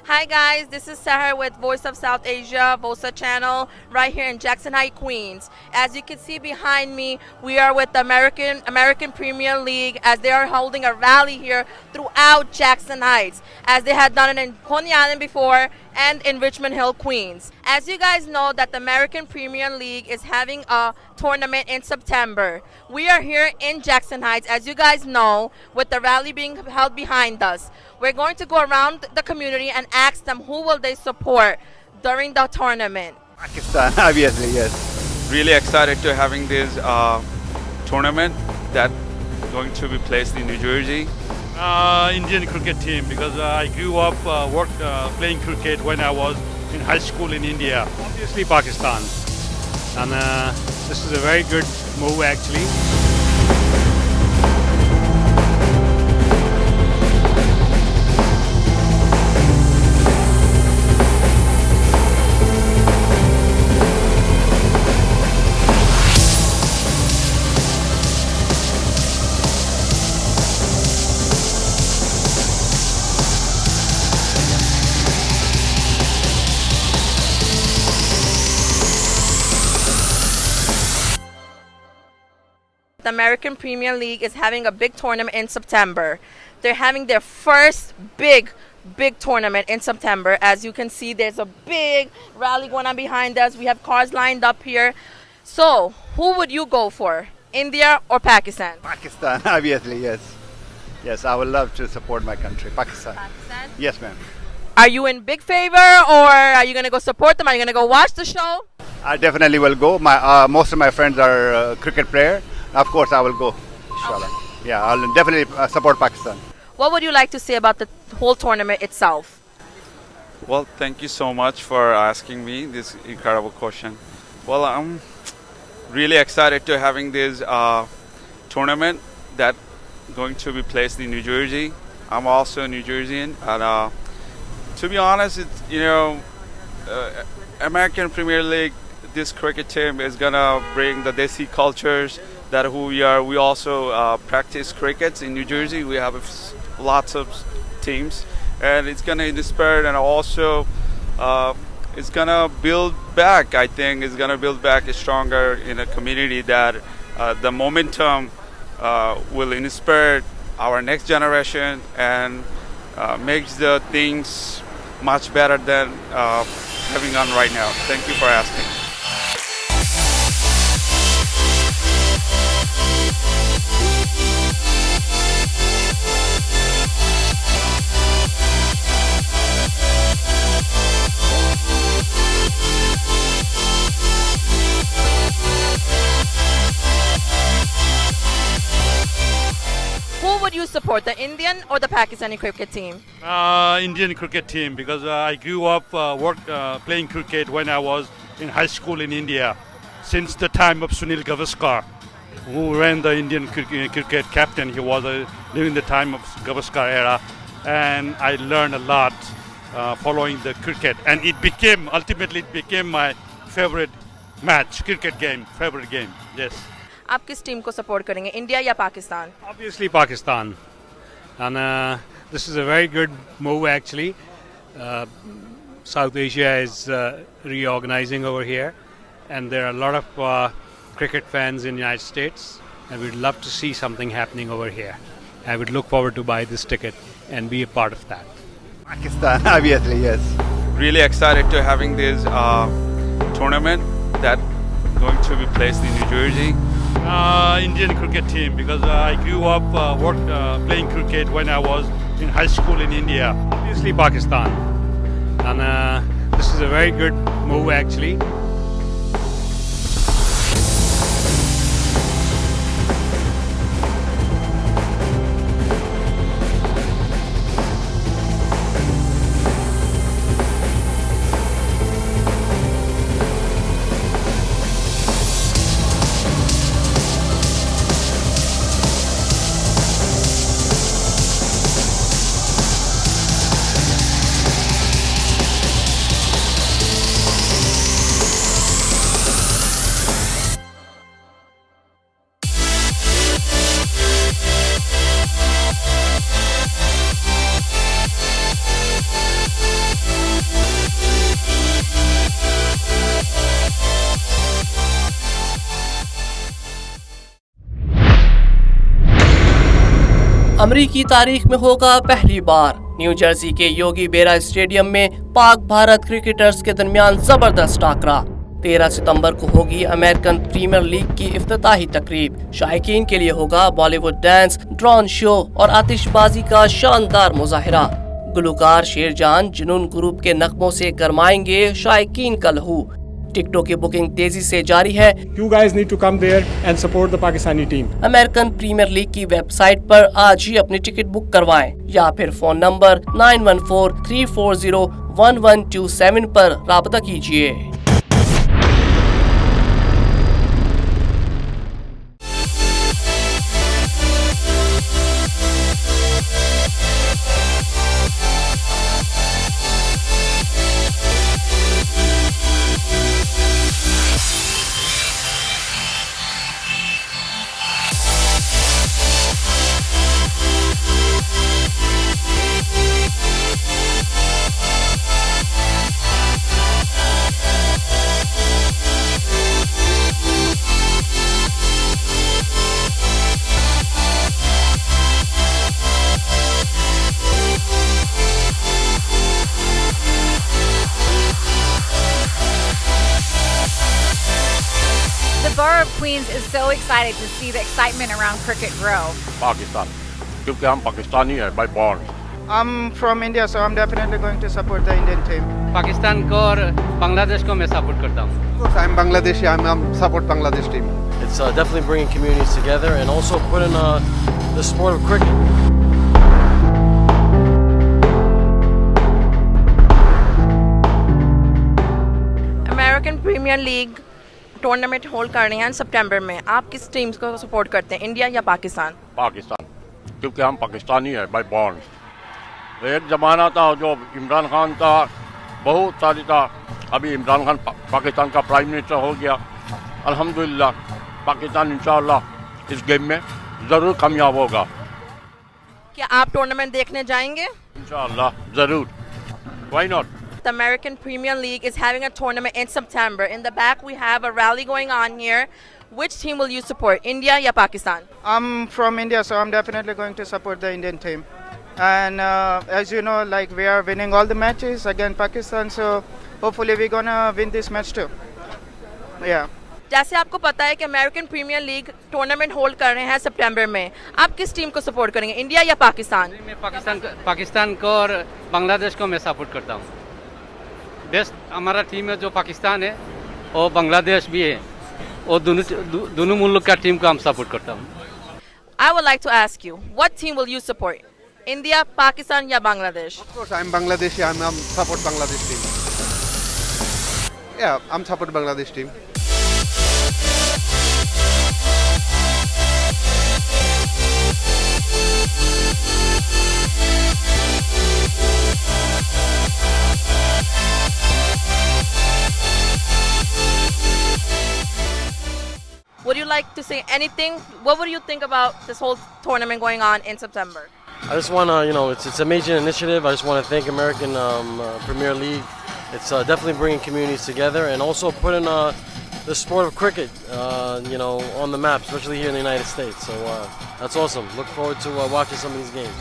Hi guys, this is Sahar with Voice of South Asia, VOSA channel, right here in Jackson Heights, Queens. As you can see behind me, we are with the American Premier League as they are holding a rally here throughout Jackson Heights, as they had done it in Coney Island before and in Richmond Hill, Queens. As you guys know that the American Premier League is having a tournament in September. We are here in Jackson Heights, as you guys know, with the rally being held behind us. We're going to go around the community and ask them who will they support during the tournament. Pakistan, obviously, yes. Really excited to having this tournament that going to be placed in New Jersey. Indian cricket team because I grew up playing cricket when I was in high school in India. Obviously Pakistan, and this is a very good move actually. The American Premier League is having a big tournament in September. They're having their first big tournament in September. As you can see, there's a big rally going on behind us. We have cars lined up here. So, who would you go for? India or Pakistan? Pakistan, obviously, yes. Yes, I would love to support my country, Pakistan. Pakistan? Yes, ma'am. Are you in big favor, or are you going to go support them? Are you going to go watch the show? I definitely will go. Most of my friends are cricket player. Of course, I will go. Inshallah. Okay. Yeah, I'll definitely support Pakistan. What would you like to say about the whole tournament itself? Well, thank you so much for asking me this incredible question. Well, I'm really excited to having this tournament that going to be placed in New Jersey. I'm also a New Jerseyan, and to be honest, American Premier League, this cricket team is gonna bring the Desi cultures that who we are. We also practice cricket in New Jersey. We have lots of teams, and it's gonna inspire, and also it's gonna build back. I think it's gonna build back stronger in a community that the momentum will inspire our next generation and makes the things much better than having on right now. Thank you for asking. Who would you support, the Indian or the Pakistani cricket team? Indian cricket team because I grew up playing cricket when I was in high school in India. Since the time of Sunil Gavaskar, who ran the Indian cricket captain, he was during the time of Gavaskar era, and I learned a lot following the cricket, and ultimately it became my favorite cricket game, favorite game. Yes. आप किस team को support करेंगे, India या Pakistan? Obviously Pakistan, and this is a very good move actually. South Asia is reorganizing over here, and there are a lot of cricket fans in the United States, and we'd love to see something happening over here. I would look forward to buy this ticket and be a part of that. Pakistan, obviously, yes. Really excited to having this tournament that going to be placed in New Jersey. Indian cricket team because I grew up playing cricket when I was in high school in India. Obviously Pakistan, and this is a very good move actually. अमरीकी तारीख में होगा पहली बार। New Jersey के योगी बेरा stadium में Pak Bharat cricketers के दरमियान जबरदस्त टाकरा। 13 सितंबर को होगी अमेरिकन प्रीमियर लीग की इफ्तिताही तकरीब। शائقین के लिए होगा बॉलीवुड डांस, ड्रोन शो और आतिशबाजी का शानदार मुजाहिरा। गुलकार शेरजान जुनून ग्रुप के नगमों से गरमाएंगे शائقین का लहू। टिकटों की बुकिंग तेजी से जारी है। You guys need to come there and support the Pakistani team. American premier league की वेबसाइट पर आज ही अपनी टिकट बुक करवाएं या फिर फोन नंबर 9143401127 पर राब्ता कीजिए। The borough of Queens is so excited to see the excitement around cricket grow. Pakistan, क्योंकि हम पाकिस्तानी हैं by born. I'm from India, so I'm definitely going to support the Indian team. Pakistan को और बांग्लादेश को मैं सपोर्ट करता हूँ. Of course, I'm Bangladeshi. I'm support Bangladesh team. It's definitely bringing communities together and also putting the sport of cricket. American premier league tournament hold कर रहे हैं सितंबर में। आप किस टीम्स को सपोर्ट करते हैं, इंडिया या पाकिस्तान? पाकिस्तान, क्योंकि हम पाकिस्तानी हैं by born. एक ज़माना था जो इमरान खान था, बहुत सारी था। अभी इमरान खान पाकिस्तान का प्राइम मिनिस्टर हो गया। अल्हम्दुलिल्लाह पाकिस्तान इंशाअल्लाह इस गेम में ज़रूर कामयाब होगा। क्या आप टूर्नामेंट देखने जाएंगे? इंशाअल्लाह ज़रूर। Why not? The American Premier League is having a tournament in September. In the back we have a rally going on here. Which team will you support, India or Pakistan? I'm from India, so I'm definitely going to support the Indian team. And as you know, like we are winning all the matches against Pakistan, so hopefully we're gonna win this match too. Yeah. जैसे आपको पता है कि American premier league tournament hold कर रहे हैं सितंबर में, आप किस टीम को सपोर्ट करेंगे, इंडिया या पाकिस्तान? मैं पाकिस्तान को और बांग्लादेश को मैं सपोर्ट करता हूँ। बेस्ट हमारा टीम है जो पाकिस्तान है और बांग्लादेश भी है, और दोनों मुल्क का टीम को हम सपोर्ट करता हूँ। I would like to ask you, what team will you support, India, Pakistan या Bangladesh? Of course, I'm Bangladeshi. I'm support Bangladesh team. Yeah, I'm support Bangladesh team. Would you like to say anything? What would you think about this whole tournament going on in September? I just want to, it's a major initiative. I just want to thank American Premier League. It's definitely bringing communities together and also putting the sport of cricket, on the map, especially here in the United States. So that's awesome. Look forward to watching some of these games.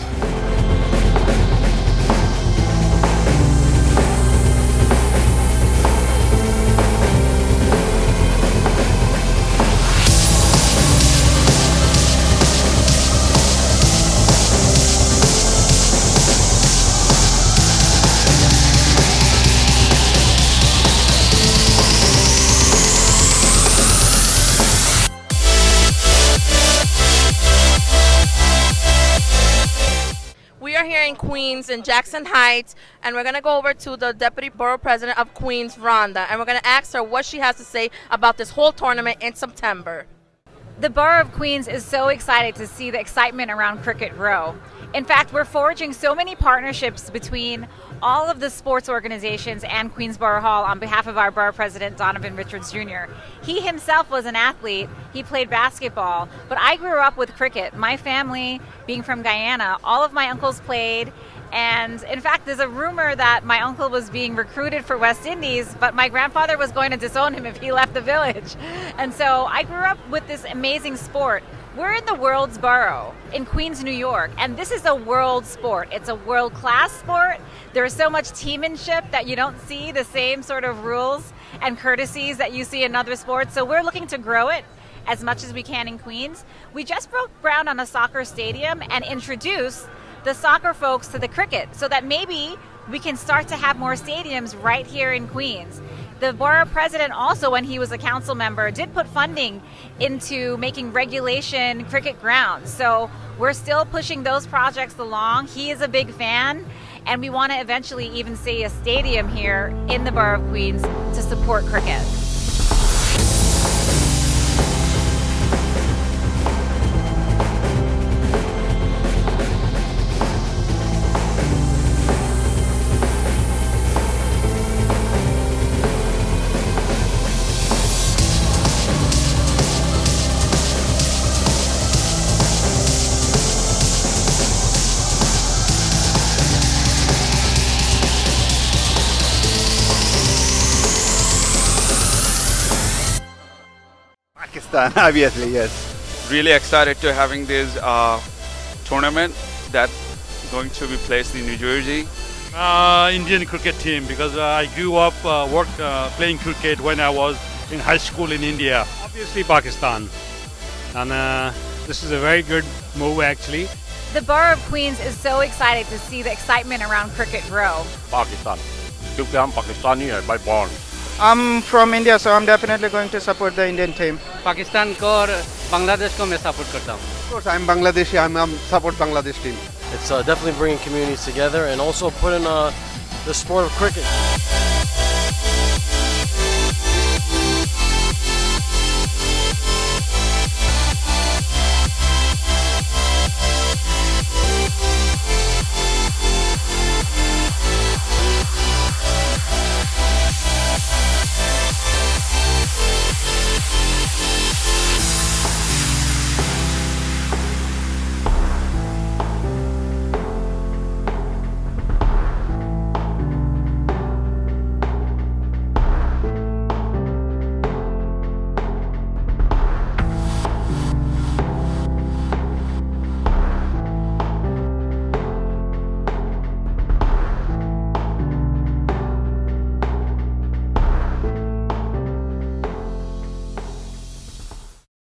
We are here in Queens, in Jackson Heights, and we're going to go over to the Deputy Borough President of Queens, Rhonda, and we're going to ask her what she has to say about this whole tournament in September. The borough of Queens is so excited to see the excitement around cricket grow. In fact, we're forging so many partnerships between all of the sports organizations and Queens Borough Hall on behalf of our borough president, Donovan Richards Jr. He himself was an athlete. He played basketball, but I grew up with cricket. My family, being from Guyana, all of my uncles played. And in fact, there's a rumor that my uncle was being recruited for West Indies, but my grandfather was going to disown him if he left the village. And so I grew up with this amazing sport. We're in the world's borough in Queens, New York, and this is a world sport. It's a world-class sport. There's so much teammanship that you don't see the same sort of rules and courtesies that you see in other sports. So we're looking to grow it as much as we can in Queens. We just broke ground on a soccer stadium and introduced the soccer folks to the cricket so that maybe we can start to have more stadiums right here in Queens. The borough president also, when he was a council member, did put funding into making regulation cricket grounds. So we're still pushing those projects along. He is a big fan, and we want to eventually even see a stadium here in the borough of Queens to support cricket. Pakistan, obviously, yes. Really excited to having this tournament that going to be placed in New Jersey. Indian cricket team, because I grew up playing cricket when I was in high school in India. Obviously Pakistan. And this is a very good move actually. The borough of Queens is so excited to see the excitement around cricket grow. Pakistan. क्योंकि हम पाकिस्तानी हैं by born. I'm from India, so I'm definitely going to support the Indian team. Pakistan को और बांग्लादेश को मैं support करता हूँ. Of course, I'm Bangladeshi. I'm support Bangladesh team. It's definitely bringing communities together and also putting the sport of cricket